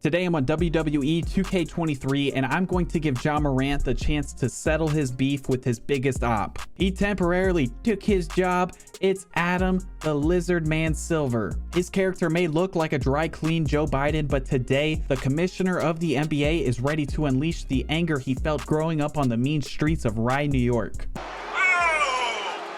Today I'm on WWE 2K23 and I'm going to give Morant the chance to settle his beef with his biggest op. He temporarily took his job. It's Adam the Lizard Man Silver. His character may look like a dry clean Joe Biden, but today the commissioner of the NBA is ready to unleash the anger he felt growing up on the mean streets of Rye, New York.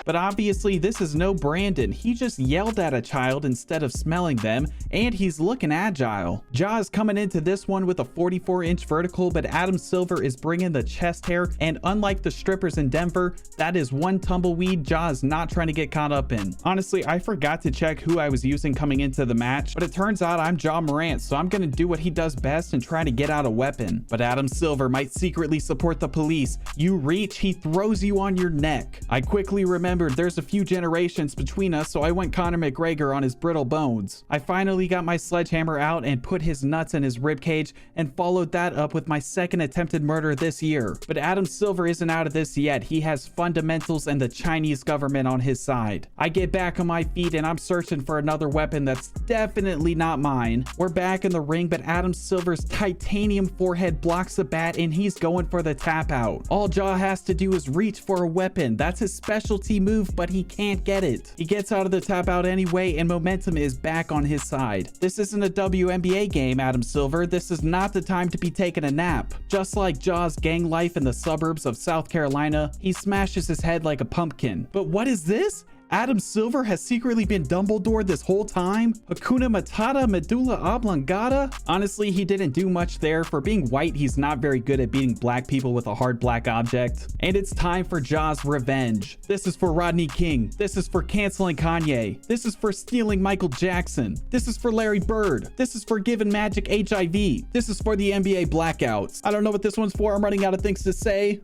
But obviously this is no Brandon. He just yelled at a child instead of smelling them, and he's looking agile. Ja is coming into this one with a 44-inch vertical, but Adam Silver is bringing the chest hair, and unlike the strippers in Denver, that is one tumbleweed Ja is not trying to get caught up in. Honestly, I forgot to check who I was using coming into the match, but it turns out I'm Morant, so I'm gonna do what he does best and try to get out a weapon. But Adam Silver might secretly support the police. You reach, he throws you on your neck. I quickly remembered there's a few generations between us, so I went Conor McGregor on his brittle bones. I finally got my sledgehammer out and put his nuts in his ribcage, and followed that up with my second attempted murder this year. But Adam Silver isn't out of this yet. He has fundamentals and the Chinese government on his side. I get back on my feet and I'm searching for another weapon that's definitely not mine. We're back in the ring, but Adam Silver's titanium forehead blocks the bat and he's going for the tap out. All Ja has to do is reach for a weapon. That's his specialty move, but he can't get it. He gets out of the tap out anyway, and momentum is back on his side. This isn't a WNBA game, Adam Silver. This is not the time to be taking a nap. Just like Ja's gang life in the suburbs of South Carolina, he smashes his head like a pumpkin. But what is this? Adam Silver has secretly been Dumbledore this whole time? Hakuna Matata, medulla oblongata? Honestly, he didn't do much there. For being white, he's not very good at beating black people with a hard black object. And it's time for Ja's revenge. This is for Rodney King. This is for canceling Kanye. This is for stealing Michael Jackson. This is for Larry Bird. This is for giving Magic HIV. This is for the NBA blackouts. I don't know what this one's for. I'm running out of things to say.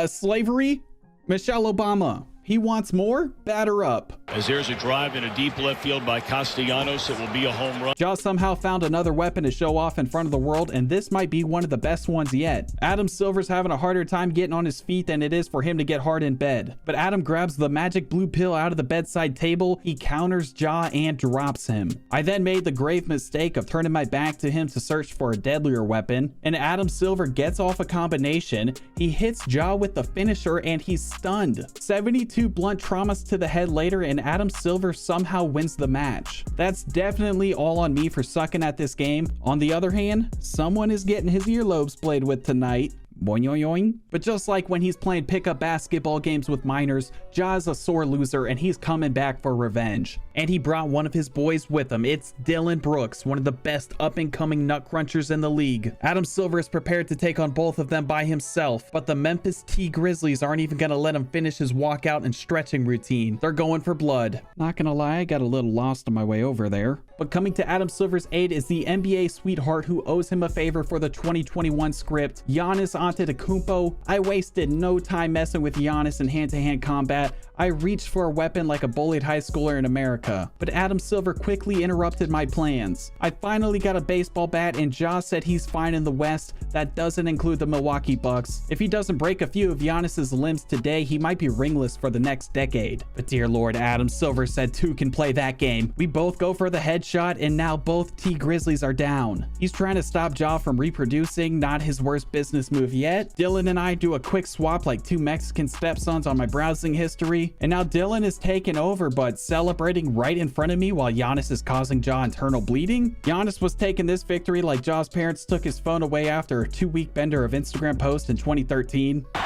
Slavery? Michelle Obama. He wants more? Batter up. As there's a drive in a deep left field by Castellanos, it will be a home run. Ja somehow found another weapon to show off in front of the world, and this might be one of the best ones yet. Adam Silver's having a harder time getting on his feet than it is for him to get hard in bed. But Adam grabs the magic blue pill out of the bedside table, he counters Ja and drops him. I then made the grave mistake of turning my back to him to search for a deadlier weapon, and Adam Silver gets off a combination. He hits Ja with the finisher and he's stunned. 72 blunt traumas to the head later, and Adam Silver somehow wins the match. That's definitely all on me for sucking at this game. On the other hand, someone is getting his earlobes played with tonight. Boing. But just like when he's playing pickup basketball games with minors, Ja's a sore loser and he's coming back for revenge. And he brought one of his boys with him. It's Dylan Brooks, one of the best up-and-coming nut crunchers in the league. Adam Silver is prepared to take on both of them by himself, but the Memphis T Grizzlies aren't even gonna let him finish his walkout and stretching routine. They're going for blood. Not gonna lie, I got a little lost on my way over there. But coming to Adam Silver's aid is the NBA sweetheart who owes him a favor for the 2021 script, Giannis Antetokounmpo. I wasted no time messing with Giannis in hand-to-hand combat. I reached for a weapon like a bullied high schooler in America, but Adam Silver quickly interrupted my plans. I finally got a baseball bat, and Ja said he's fine in the West. That doesn't include the Milwaukee Bucks. If he doesn't break a few of Giannis's limbs today, he might be ringless for the next decade. But dear Lord, Adam Silver said two can play that game. We both go for the headshot, and now both T Grizzlies are down. He's trying to stop Ja from reproducing, not his worst business move yet. Dylan and I do a quick swap like two Mexican stepsons on my browsing history, and now Dylan is taking over but celebrating right in front of me while Giannis is causing Ja internal bleeding. Giannis was taking this victory like Ja's parents took his phone away after a 2-week bender of Instagram posts in 2013. Now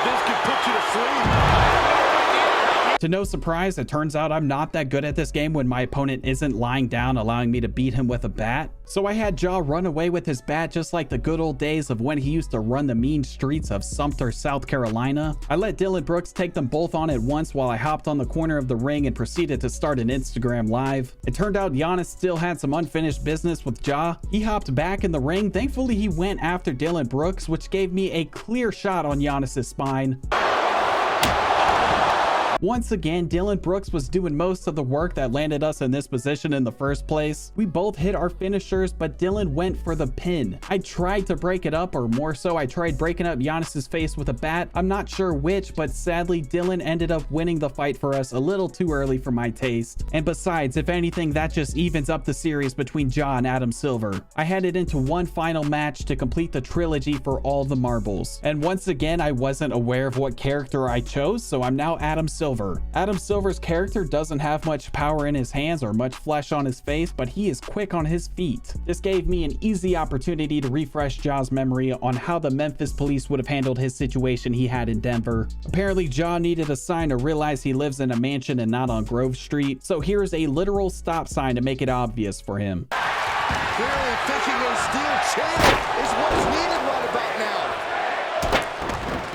this could put you to sleep. To no surprise, it turns out I'm not that good at this game when my opponent isn't lying down, allowing me to beat him with a bat. So I had Ja run away with his bat just like the good old days of when he used to run the mean streets of Sumter, South Carolina. I let Dylan Brooks take them both on at once while I hopped on the corner of the ring and proceeded to start an Instagram live. It turned out Giannis still had some unfinished business with Ja. He hopped back in the ring. Thankfully, he went after Dylan Brooks, which gave me a clear shot on Giannis's spine. Once again, Dylan Brooks was doing most of the work that landed us in this position in the first place. We both hit our finishers, but Dylan went for the pin. I tried to break it up, or more so, I tried breaking up Giannis's face with a bat. I'm not sure which, but sadly, Dylan ended up winning the fight for us a little too early for my taste. And besides, if anything, that just evens up the series between Ja and Adam Silver. I headed into one final match to complete the trilogy for all the marbles. And once again, I wasn't aware of what character I chose, so I'm now Adam Silver. Adam Silver's character doesn't have much power in his hands or much flesh on his face, but he is quick on his feet. This gave me an easy opportunity to refresh Ja's memory on how the Memphis police would have handled his situation he had in Denver. Apparently, Ja needed a sign to realize he lives in a mansion and not on Grove Street, so here's a literal stop sign to make it obvious for him. Clearly thinking a steel chair is what's needed right about now.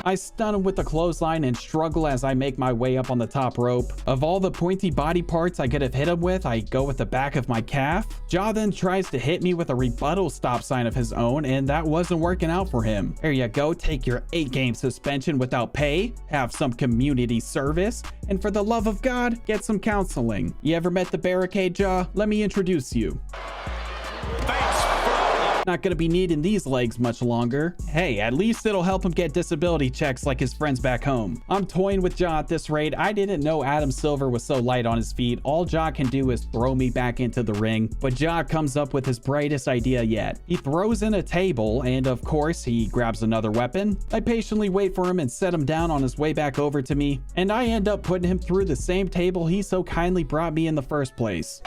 I stun him with the clothesline and struggle as I make my way up on the top rope. Of all the pointy body parts I could have hit him with, I go with the back of my calf. Ja then tries to hit me with a rebuttal stop sign of his own, and that wasn't working out for him. There you go, take your 8-game suspension without pay, have some community service, and for the love of God, get some counseling. You ever met the barricade, Ja? Let me introduce you. Not gonna be needing these legs much longer. Hey, at least it'll help him get disability checks like his friends back home. I'm toying with Ja at this rate. I didn't know Adam Silver was so light on his feet. All Ja can do is throw me back into the ring, but Ja comes up with his brightest idea yet. He throws in a table, and of course, he grabs another weapon. I patiently wait for him and set him down on his way back over to me, and I end up putting him through the same table he so kindly brought me in the first place.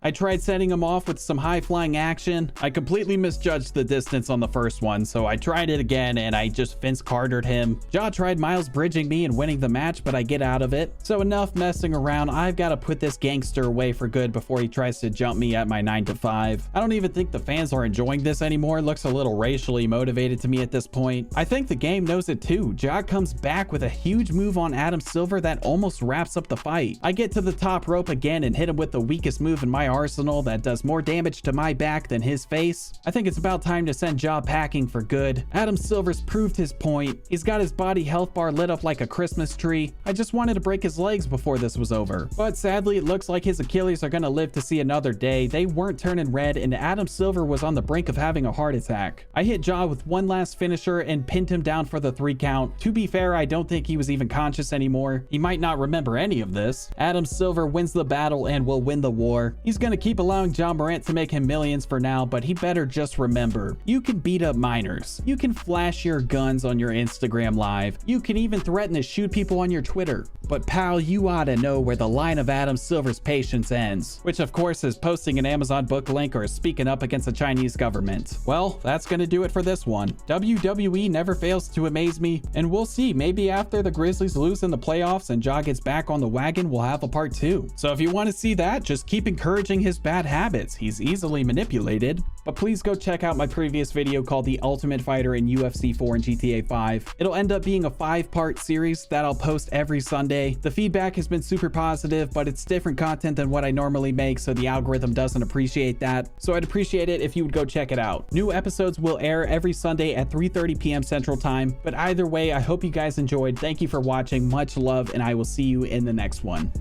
I tried setting him off with some high-flying action. I completely misjudged the distance on the first one, so I tried it again and I just Vince Cartered him. Ja tried Miles bridging me and winning the match, but I get out of it. So enough messing around. I've got to put this gangster away for good before he tries to jump me at my 9 to 5. I don't even think the fans are enjoying this anymore. It looks a little racially motivated to me at this point. I think the game knows it too. Ja comes back with a huge move on Adam Silver that almost wraps up the fight. I get to the top rope again and hit him with the weakest move in my arsenal that does more damage to my back than his face. I think it's about time to send Ja packing for good. Adam Silver's proved his point. He's got his body health bar lit up like a Christmas tree. I just wanted to break his legs before this was over. But sadly, it looks like his Achilles are gonna live to see another day. They weren't turning red and Adam Silver was on the brink of having a heart attack. I hit Ja with one last finisher and pinned him down for the 3 count. To be fair, I don't think he was even conscious anymore. He might not remember any of this. Adam Silver wins the battle and will win the war. He's gonna keep allowing Ja Morant to make him millions for now, but he better just remember, you can beat up minors. You can flash your guns on your Instagram live. You can even threaten to shoot people on your Twitter. But pal, you ought to know where the line of Adam Silver's patience ends, which of course is posting an Amazon book link or speaking up against the Chinese government. Well, that's gonna do it for this one. WWE never fails to amaze me, and we'll see, maybe after the Grizzlies lose in the playoffs and Ja gets back on the wagon, we'll have a part 2. So if you want to see that, just keep encouraging his bad habits. He's easily manipulated. But please go check out my previous video called The Ultimate Fighter in UFC 4 and GTA 5. It'll end up being a 5-part series that I'll post every Sunday. The feedback has been super positive, but it's different content than what I normally make, so the algorithm doesn't appreciate that. So I'd appreciate it if you would go check it out. New episodes will air every Sunday at 3:30 p.m. Central Time. But either way, I hope you guys enjoyed. Thank you for watching. Much love, and I will see you in the next one.